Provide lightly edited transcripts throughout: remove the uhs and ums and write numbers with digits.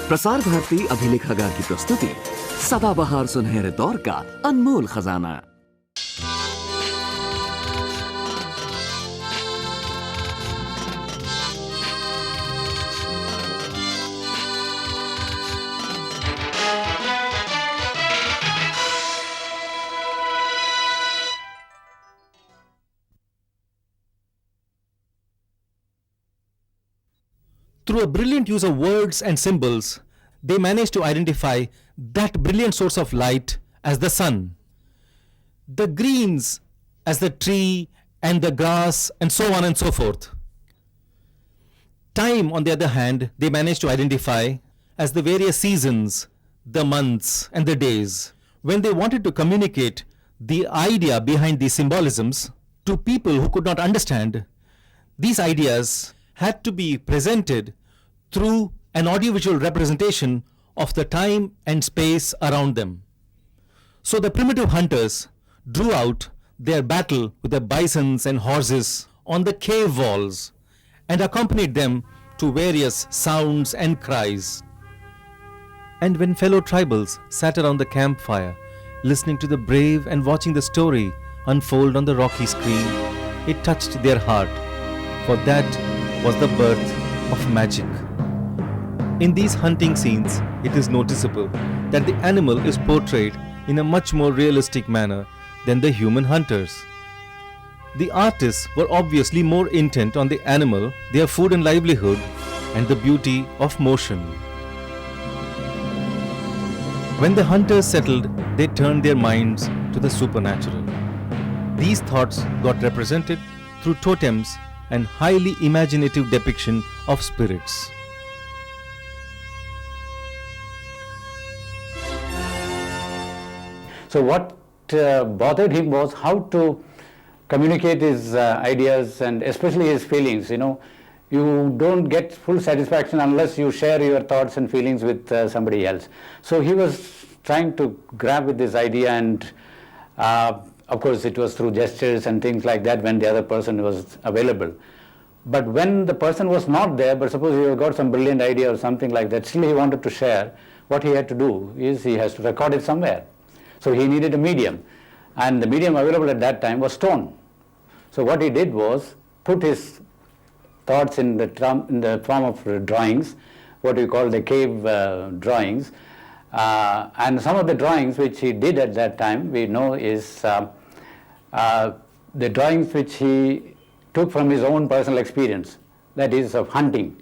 प्रसार भारती अभिलेखागार की प्रस्तुति सदाबहार सुनहरे दौर का अनमोल खजाना। Through a brilliant use of words and symbols, they managed to identify that brilliant source of light as the sun, the greens as the tree and the grass, and so on and so forth. Time, on the other hand, they managed to identify as the various seasons, the months, and the days. When they wanted to communicate the idea behind these symbolisms to people who could not understand, these ideas had to be presented through an audiovisual representation of the time and space around them. So the primitive hunters drew out their battle with the bisons and horses on the cave walls and accompanied them to various sounds and cries. And when fellow tribals sat around the campfire, listening to the brave and watching the story unfold on the rocky screen, it touched their heart, for that was the birth of magic. In these hunting scenes, it is noticeable that the animal is portrayed in a much more realistic manner than the human hunters. The artists were obviously more intent on the animal, their food and livelihood, and the beauty of motion. When the hunters settled, they turned their minds to the supernatural. These thoughts got represented through totems and highly imaginative depiction of spirits. So what bothered him was how to communicate his ideas and especially his feelings. You don't get full satisfaction unless you share your thoughts and feelings with somebody else. So he was trying to grab with this idea, and of course it was through gestures and things like that when the other person was available. But when the person was not there, but suppose he got some brilliant idea or something like that, still he wanted to share, what he had to do is he has to record it somewhere. So he needed a medium, and the medium available at that time was stone. So what he did was put his thoughts in the form of drawings, what we call the cave drawings, and some of the drawings which he did at that time we know is the drawings which he took from his own personal experience, that is of hunting.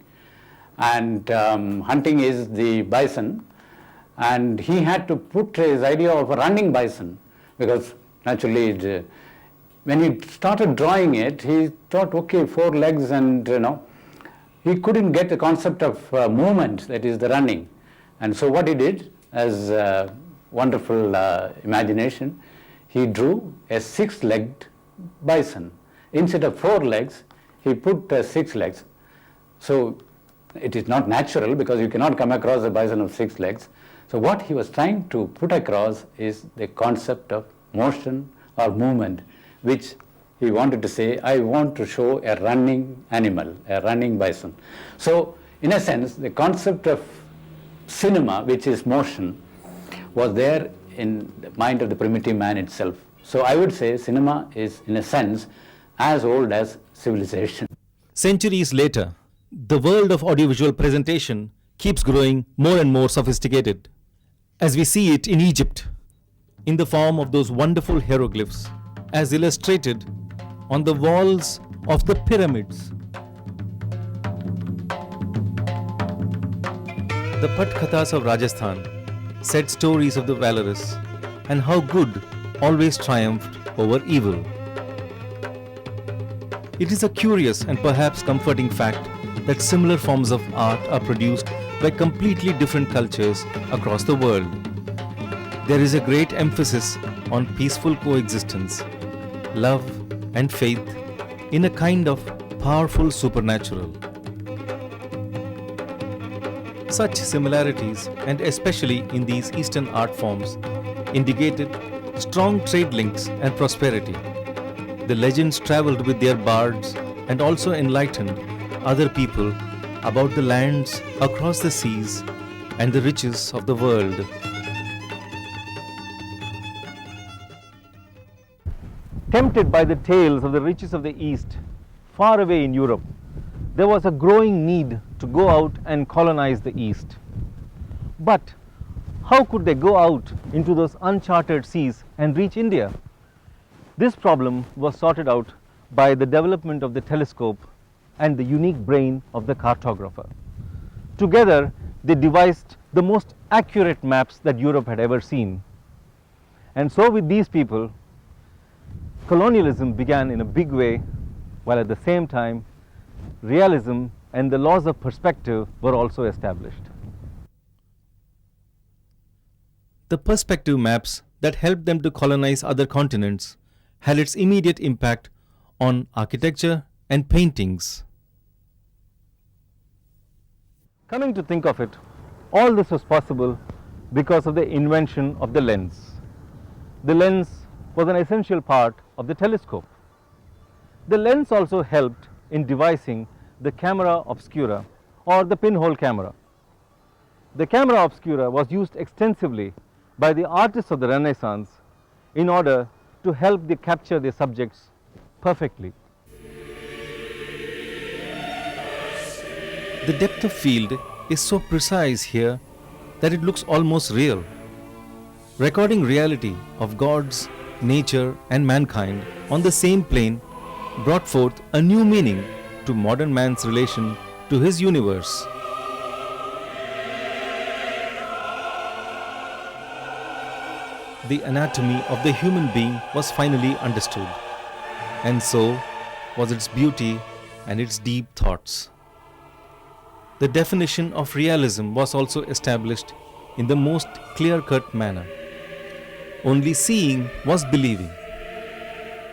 And hunting is the bison, and he had to put his idea of a running bison, because naturally when he started drawing it, he thought, okay, 4 legs, and he couldn't get the concept of movement, that is the running. And so what he did, as wonderful imagination, he drew a 6-legged bison. Instead of 4 legs, he put 6 legs. So it is not natural, because you cannot come across a bison of 6 legs. So what he was trying to put across is the concept of motion or movement, which he wanted to say, I want to show a running animal, a running bison. So in a sense, the concept of cinema, which is motion, was there in the mind of the primitive man itself. So I would say cinema is, in a sense, as old as civilization. Centuries later, the world of audiovisual presentation keeps growing more and more sophisticated, as we see it in Egypt, in the form of those wonderful hieroglyphs, as illustrated on the walls of the pyramids. The Patkathas of Rajasthan said stories of the valorous and how good always triumphed over evil. It is a curious and perhaps comforting fact that similar forms of art are produced by completely different cultures across the world. There is a great emphasis on peaceful coexistence, love and faith in a kind of powerful supernatural. Such similarities, and especially in these Eastern art forms, indicated strong trade links and prosperity. The legends traveled with their bards and also enlightened other people about the lands across the seas and the riches of the world. Tempted by the tales of the riches of the East, far away in Europe, there was a growing need to go out and colonize the East. But how could they go out into those uncharted seas and reach India? This problem was sorted out by the development of the telescope and the unique brain of the cartographer. Together, they devised the most accurate maps that Europe had ever seen. And so with these people, colonialism began in a big way, while at the same time, realism and the laws of perspective were also established. The perspective maps that helped them to colonize other continents had its immediate impact on architecture and paintings. Coming to think of it, all this was possible because of the invention of the lens. The lens was an essential part of the telescope. The lens also helped in devising the camera obscura or the pinhole camera. The camera obscura was used extensively by the artists of the Renaissance in order to help them capture their subjects perfectly. The depth of field is so precise here that it looks almost real. Recording reality of gods, nature and mankind on the same plane brought forth a new meaning to modern man's relation to his universe. The anatomy of the human being was finally understood, and so was its beauty and its deep thoughts. The definition of realism was also established in the most clear-cut manner. Only seeing was believing.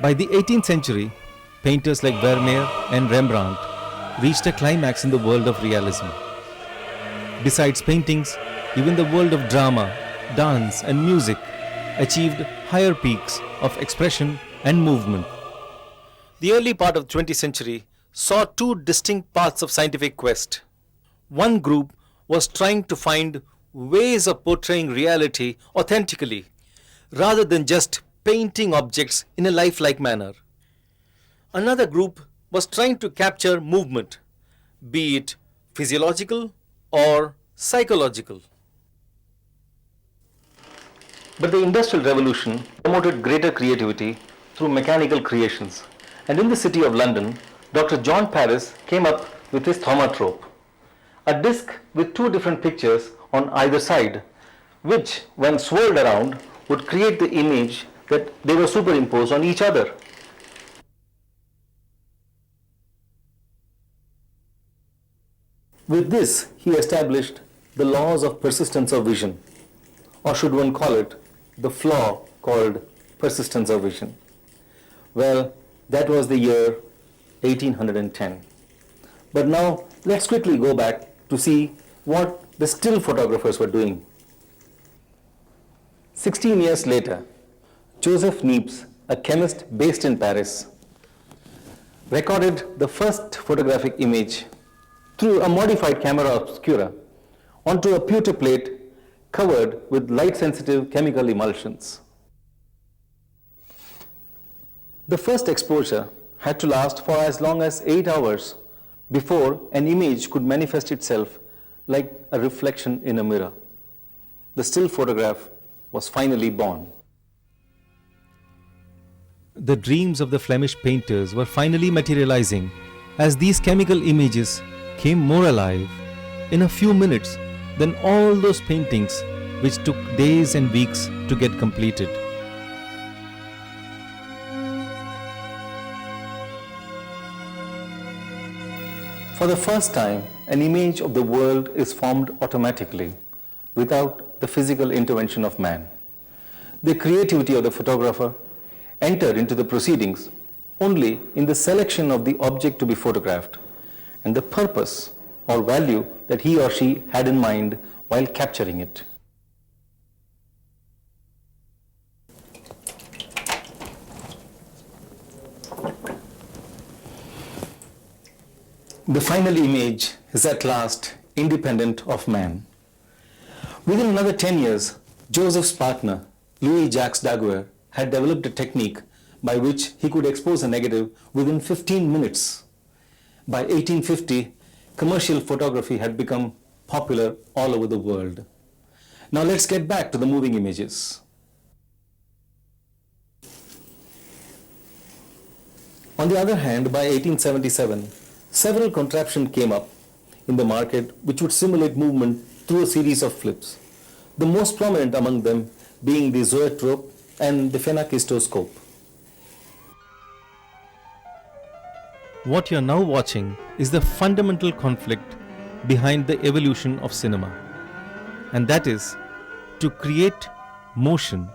By the 18th century, painters like Vermeer and Rembrandt reached a climax in the world of realism. Besides paintings, even the world of drama, dance and music achieved higher peaks of expression and movement. The early part of the 20th century saw two distinct paths of scientific quest. One group was trying to find ways of portraying reality authentically, rather than just painting objects in a lifelike manner. Another group was trying to capture movement, be it physiological or psychological. But the Industrial Revolution promoted greater creativity through mechanical creations. And in the city of London, Dr. John Paris came up with his thaumatrope, a disc with two different pictures on either side, which, when swirled around, would create the image that they were superimposed on each other. With this, he established the laws of persistence of vision, or should one call it the flaw called persistence of vision. Well, that was the year 1810. But now let's quickly go back to see what the still photographers were doing. 16 years later, Joseph Niepce, a chemist based in Paris, recorded the first photographic image through a modified camera obscura onto a pewter plate covered with light-sensitive chemical emulsions. The first exposure had to last for as long as 8 hours before an image could manifest itself like a reflection in a mirror. The still photograph was finally born. The dreams of the Flemish painters were finally materializing as these chemical images came more alive in a few minutes than all those paintings which took days and weeks to get completed. For the first time, an image of the world is formed automatically without the physical intervention of man. The creativity of the photographer entered into the proceedings only in the selection of the object to be photographed and the purpose or value that he or she had in mind while capturing it. The final image is at last independent of man. Within another 10 years, Joseph's partner, Louis Jacques Daguerre, had developed a technique by which he could expose a negative within 15 minutes. By 1850, commercial photography had become popular all over the world. Now let's get back to the moving images. On the other hand, by 1877, several contraptions came up in the market which would simulate movement through a series of flips, the most prominent among them being the zoetrope and the phenakistoscope. What you are now watching is the fundamental conflict behind the evolution of cinema, and that is to create motion.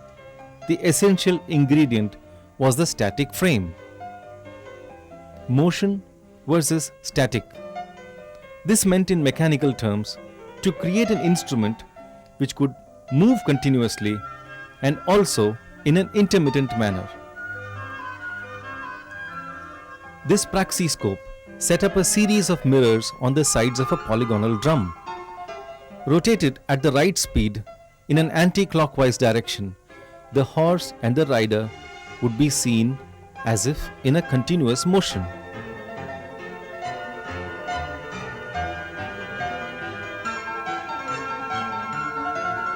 The essential ingredient was the static frame. Motion versus static. This meant in mechanical terms to create an instrument which could move continuously and also in an intermittent manner. This praxiscope set up a series of mirrors on the sides of a polygonal drum. Rotated at the right speed in an anti-clockwise direction, the horse and the rider would be seen as if in a continuous motion.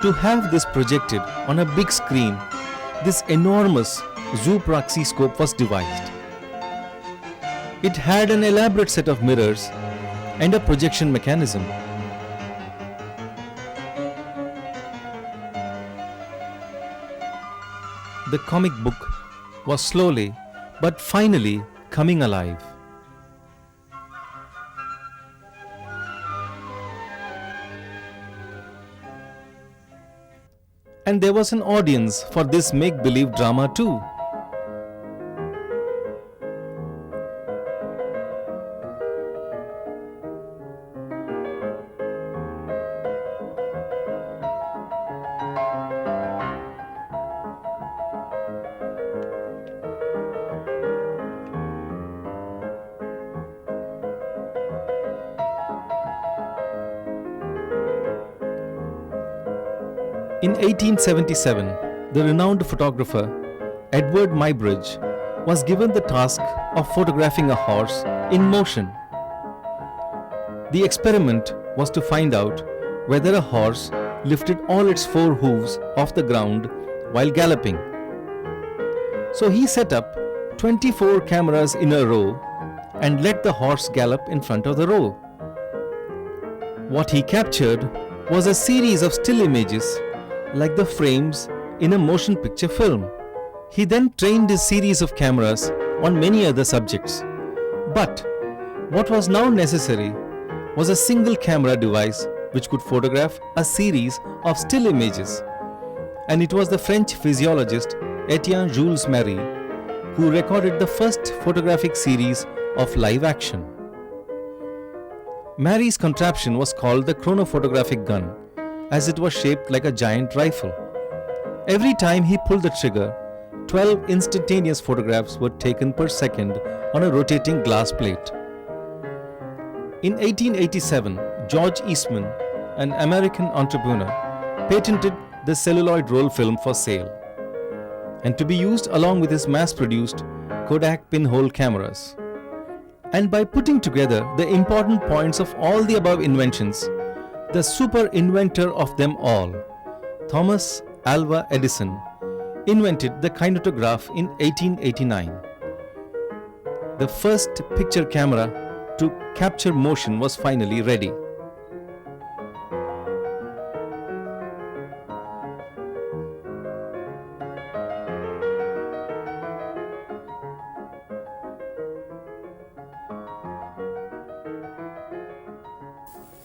To have this projected on a big screen, this enormous zoopraxiscope was devised. It had an elaborate set of mirrors and a projection mechanism. The comic book was slowly but finally coming alive. And there was an audience for this make-believe drama too. In 1877, the renowned photographer Edward Muybridge was given the task of photographing a horse in motion. The experiment was to find out whether a horse lifted all its four hooves off the ground while galloping. So he set up 24 cameras in a row and let the horse gallop in front of the row. What he captured was a series of still images like the frames in a motion picture film. He then trained his series of cameras on many other subjects. But what was now necessary was a single camera device which could photograph a series of still images. And it was the French physiologist Etienne Jules Marie who recorded the first photographic series of live action. Marie's contraption was called the chronophotographic gun, as it was shaped like a giant rifle. Every time he pulled the trigger, 12 instantaneous photographs were taken per second on a rotating glass plate. In 1887, George Eastman, an American entrepreneur, patented the celluloid roll film for sale and to be used along with his mass-produced Kodak pinhole cameras. And by putting together the important points of all the above inventions, the super inventor of them all, Thomas Alva Edison, invented the kinetograph in 1889. The first picture camera to capture motion was finally ready.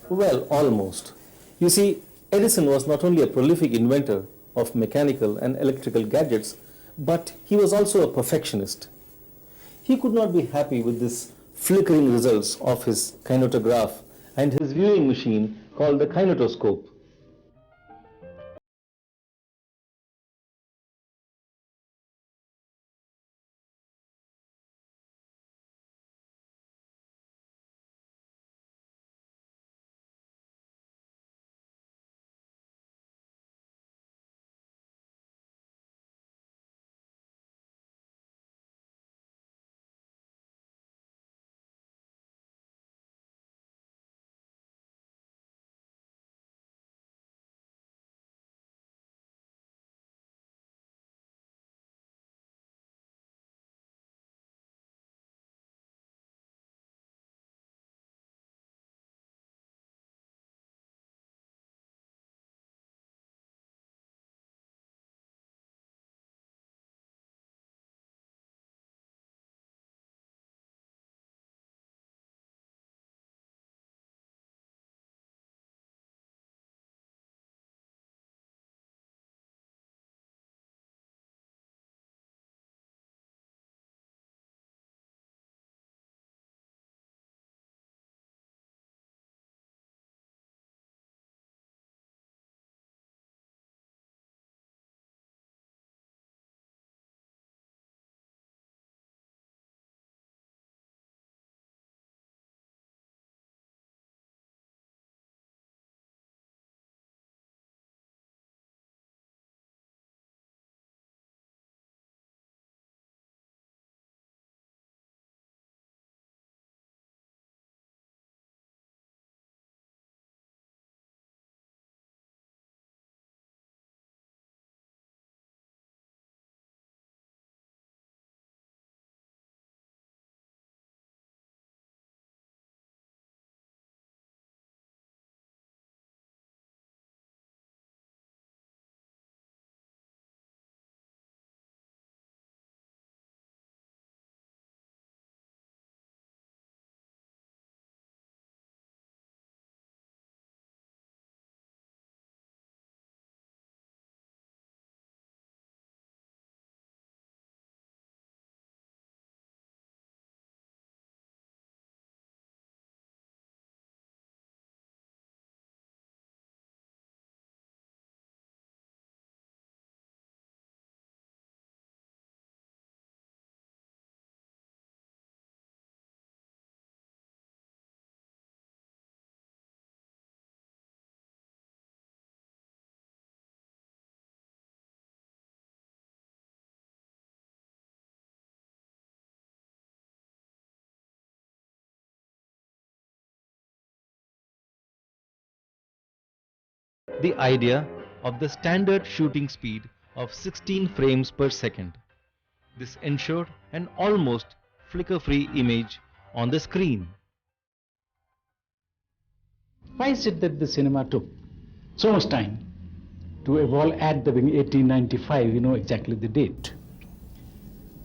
Well, almost. You see, Edison was not only a prolific inventor of mechanical and electrical gadgets, but he was also a perfectionist. He could not be happy with this flickering results of his kinetograph and his viewing machine called the kinetoscope. the idea of the standard shooting speed of 16 frames per second. This ensured an almost flicker-free image on the screen. Why is it that the cinema took so much time to evolve at the beginning 1895, you know exactly the date?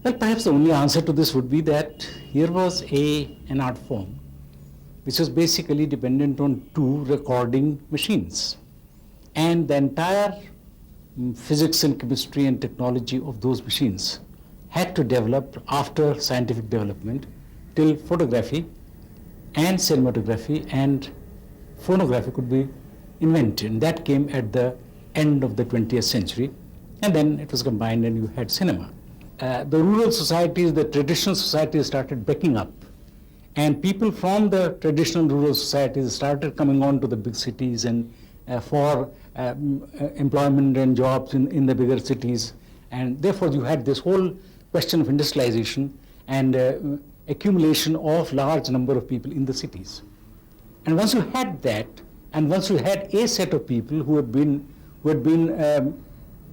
Well, perhaps the only answer to this would be that here was an art form which was basically dependent on two recording machines. And the entire physics and chemistry and technology of those machines had to develop after scientific development till photography and cinematography and phonography could be invented. And that came at the end of the 20th century, and then it was combined and you had cinema. The rural societies, the traditional societies started breaking up, and people from the traditional rural societies started coming on to the big cities and for employment and jobs in the bigger cities, and therefore you had this whole question of industrialization and accumulation of large number of people in the cities. And once you had that, and once you had a set of people who had been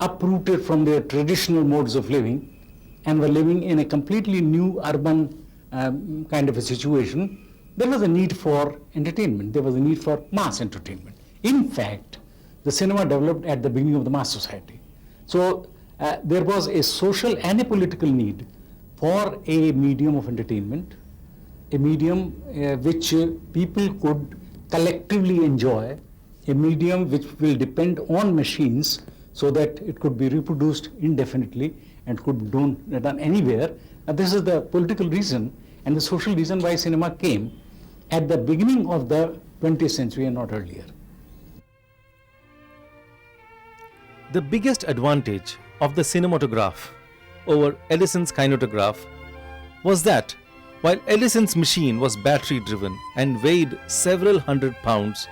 uprooted from their traditional modes of living and were living in a completely new urban kind of a situation, there was a need for entertainment. There was a need for mass entertainment. In fact, the cinema developed at the beginning of the mass society. So there was a social and a political need for a medium of entertainment, a medium which people could collectively enjoy, a medium which will depend on machines so that it could be reproduced indefinitely and could be done anywhere. This is the political reason and the social reason why cinema came at the beginning of the 20th century and not earlier. The biggest advantage of the cinematograph over Edison's kinetograph was that while Edison's machine was battery driven and weighed several hundred pounds,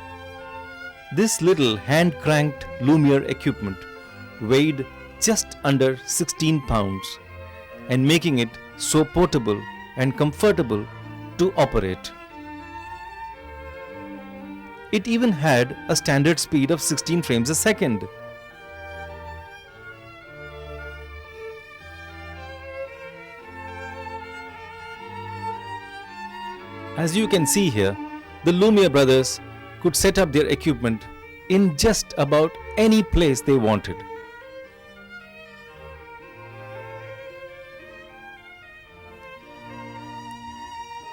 this little hand-cranked Lumiere equipment weighed just under 16 pounds and making it so portable and comfortable to operate. It even had a standard speed of 16 frames a second. As you can see here, the Lumiere brothers could set up their equipment in just about any place they wanted.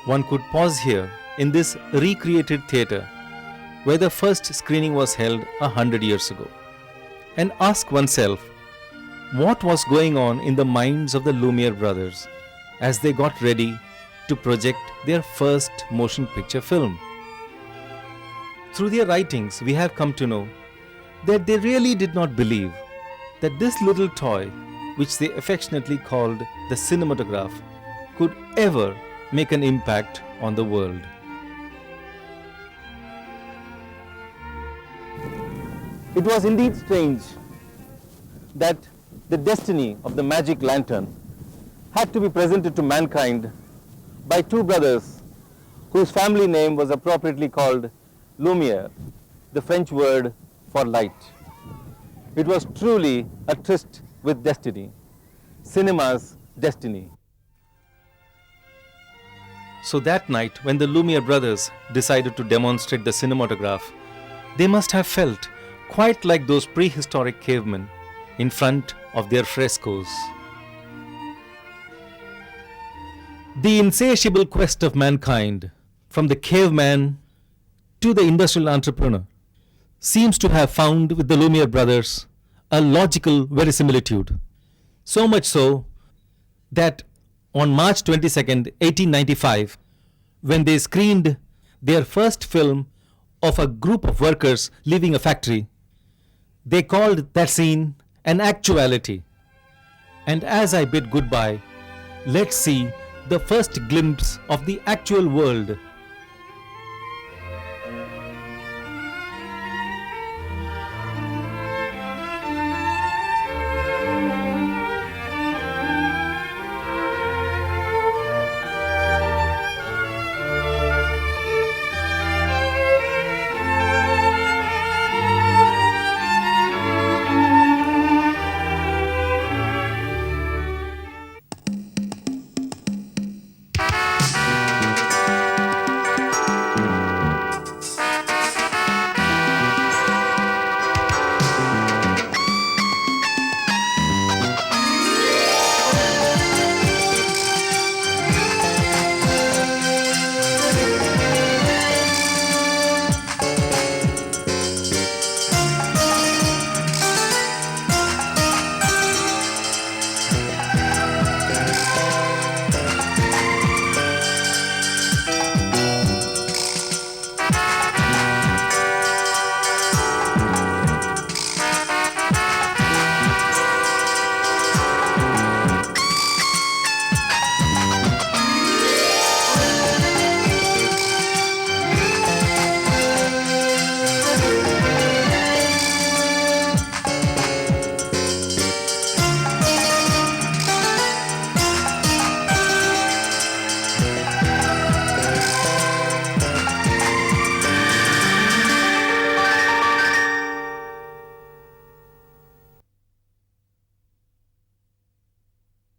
One could pause here in this recreated theatre where the first screening was held 100 years ago and ask oneself what was going on in the minds of the Lumiere brothers as they got ready to project their first motion picture film. Through their writings, we have come to know that they really did not believe that this little toy, which they affectionately called the cinematograph, could ever make an impact on the world. It was indeed strange that the destiny of the magic lantern had to be presented to mankind by two brothers whose family name was appropriately called Lumiere, the French word for light. It was truly a tryst with destiny, cinema's destiny. So that night, when the Lumiere brothers decided to demonstrate the cinematograph, they must have felt quite like those prehistoric cavemen in front of their frescoes. The insatiable quest of mankind, from the caveman to the industrial entrepreneur, seems to have found with the Lumiere brothers a logical verisimilitude. So much so that on March 22nd, 1895, when they screened their first film of a group of workers leaving a factory, they called that scene an actuality. And as I bid goodbye, let's see the first glimpse of the actual world